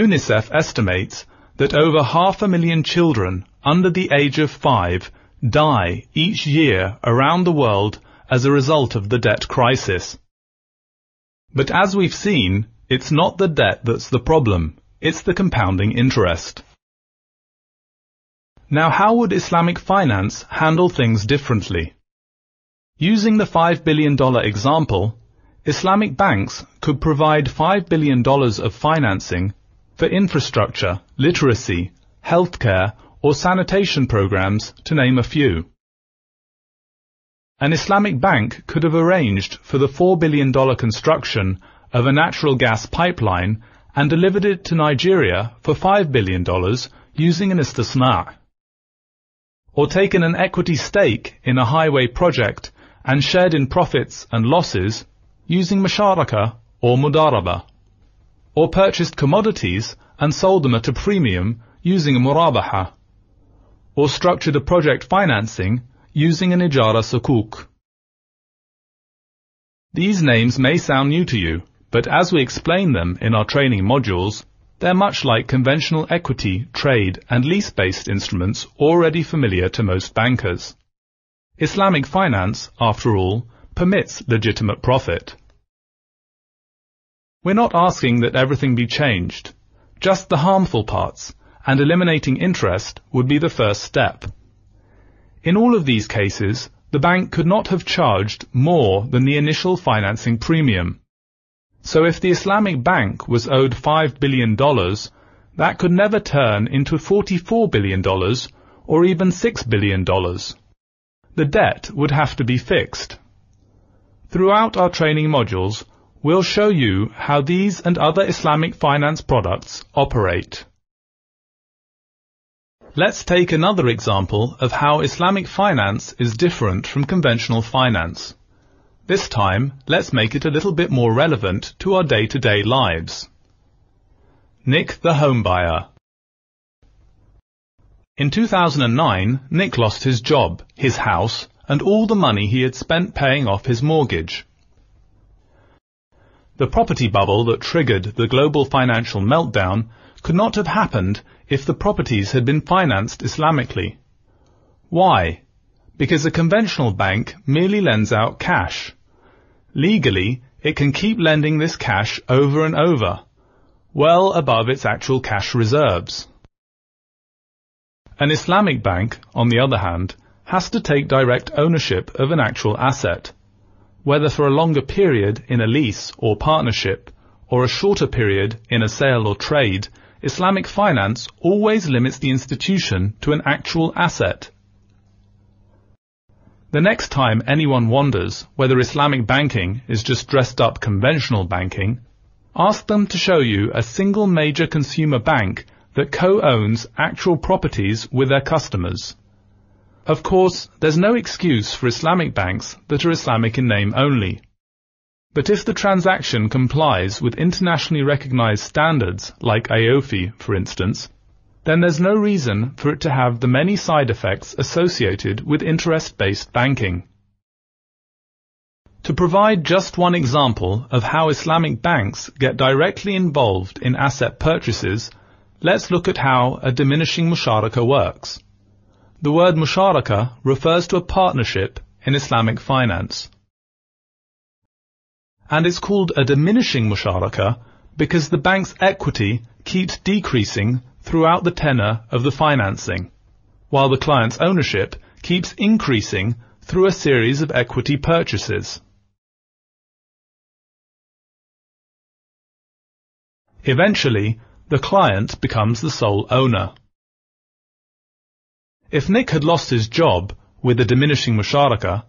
UNICEF estimates that over 500,000 children under the age of 5 die each year around the world as a result of the debt crisis. But as we've seen, it's not the debt that's the problem, it's the compounding interest. Now, how would Islamic finance handle things differently? Using the $5 billion example, Islamic banks could provide $5 billion of financing for infrastructure, literacy, healthcare, or sanitation programs, to name a few. An Islamic bank could have arranged for the $4 billion construction of a natural gas pipeline and delivered it to Nigeria for $5 billion using an istisna. Or taken an equity stake in a highway project and shared in profits and losses using musharaka or mudaraba. Or purchased commodities and sold them at a premium using a murabaha. Or structured a project financing using an ijara sukuk. These names may sound new to you, but as we explain them in our training modules, they're much like conventional equity, trade, and lease-based instruments already familiar to most bankers. Islamic finance, after all, permits legitimate profit. We're not asking that everything be changed. Just the harmful parts, and eliminating interest would be the first step. In all of these cases, the bank could not have charged more than the initial financing premium. So if the Islamic bank was owed $5 billion, that could never turn into $44 billion or even $6 billion. The debt would have to be fixed. Throughout our training modules, we'll show you how these and other Islamic finance products operate. Let's take another example of how Islamic finance is different from conventional finance. This time, let's make it a little bit more relevant to our day-to-day lives. Nick the home buyer. In 2009, Nick lost his job, his house, and all the money he had spent paying off his mortgage. The property bubble that triggered the global financial meltdown could not have happened if the properties had been financed Islamically. Why? Because a conventional bank merely lends out cash. Legally, it can keep lending this cash over and over, well above its actual cash reserves. An Islamic bank, on the other hand, has to take direct ownership of an actual asset, whether for a longer period in a lease or partnership, or a shorter period in a sale or trade. Islamic finance always limits the institution to an actual asset. The next time anyone wonders whether Islamic banking is just dressed up conventional banking, ask them to show you a single major consumer bank that co-owns actual properties with their customers. Of course, there's no excuse for Islamic banks that are Islamic in name only. But if the transaction complies with internationally recognized standards like AAOIFI, for instance, then there's no reason for it to have the many side effects associated with interest-based banking. To provide just one example of how Islamic banks get directly involved in asset purchases, let's look at how a diminishing musharaka works. The word musharaka refers to a partnership in Islamic finance. And it's called a diminishing musharaka because the bank's equity keeps decreasing throughout the tenor of the financing, while the client's ownership keeps increasing through a series of equity purchases. Eventually, the client becomes the sole owner. If Nick had lost his job with a diminishing musharaka,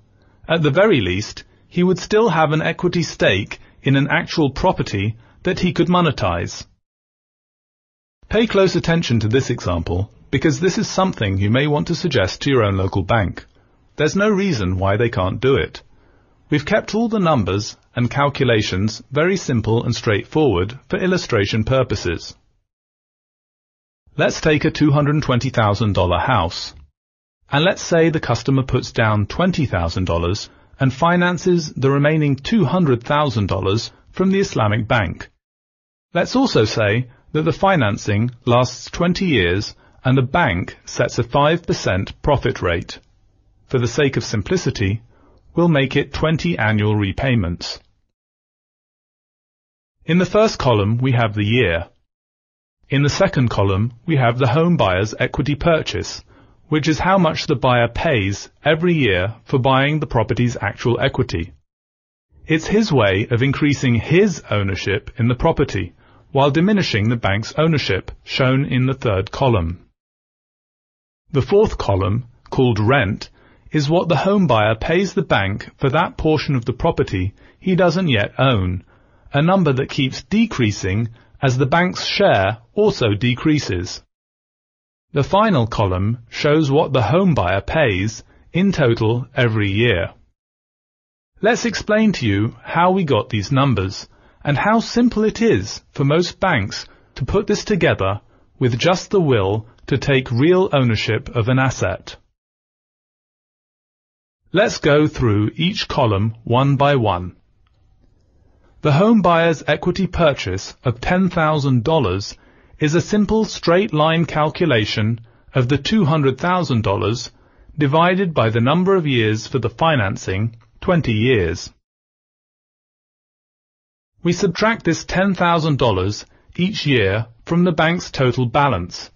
at the very least, he would still have an equity stake in an actual property that he could monetize. Pay close attention to this example, because this is something you may want to suggest to your own local bank. There's no reason why they can't do it. We've kept all the numbers and calculations very simple and straightforward for illustration purposes. Let's take a $220,000 house. And let's say the customer puts down $20,000 and finances the remaining $200,000 from the Islamic bank. Let's also say that the financing lasts 20 years and the bank sets a 5% profit rate. For the sake of simplicity, we'll make it 20 annual repayments. In the first column, we have the year. In the second column, we have the home buyer's equity purchase, which is how much the buyer pays every year for buying the property's actual equity. It's his way of increasing his ownership in the property, while diminishing the bank's ownership, shown in the third column. The fourth column, called rent, is what the home buyer pays the bank for that portion of the property he doesn't yet own, a number that keeps decreasing as the bank's share also decreases. The final column shows what the home buyer pays in total every year. Let's explain to you how we got these numbers and how simple it is for most banks to put this together with just the will to take real ownership of an asset. Let's go through each column one by one. The home buyer's equity purchase of $10,000 is a simple straight-line calculation of the $200,000 divided by the number of years for the financing, 20 years. We subtract this $10,000 each year from the bank's total balance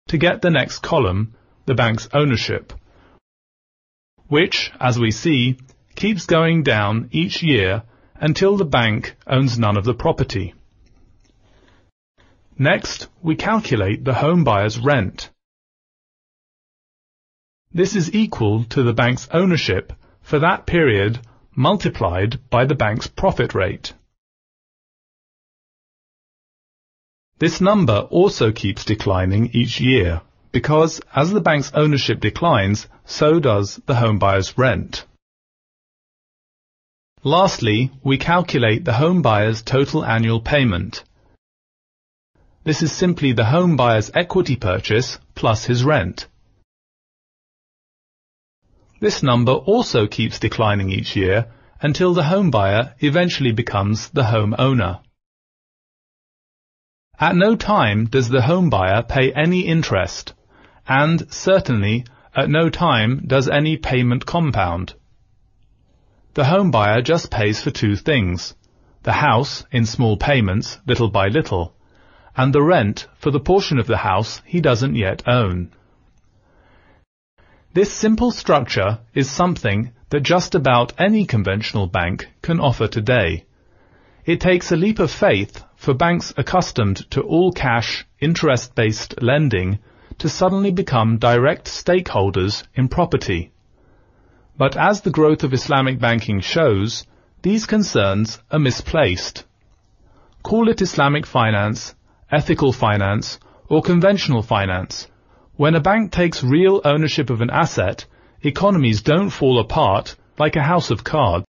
to get the next column, the bank's ownership, which, as we see, keeps going down each year until the bank owns none of the property. Next, we calculate the home buyer's rent. This is equal to the bank's ownership for that period multiplied by the bank's profit rate. This number also keeps declining each year because as the bank's ownership declines, so does the home buyer's rent. Lastly, we calculate the home buyer's total annual payment. This is simply the home buyer's equity purchase plus his rent. This number also keeps declining each year until the home buyer eventually becomes the home owner. At no time does the home buyer pay any interest, and certainly at no time does any payment compound. The home buyer just pays for two things: the house in small payments, little by little, and the rent for the portion of the house he doesn't yet own. This simple structure is something that just about any conventional bank can offer today. It takes a leap of faith for banks accustomed to all-cash, interest-based lending to suddenly become direct stakeholders in property. But as the growth of Islamic banking shows, these concerns are misplaced. Call it Islamic finance, ethical finance, or conventional finance. When a bank takes real ownership of an asset, economies don't fall apart like a house of cards.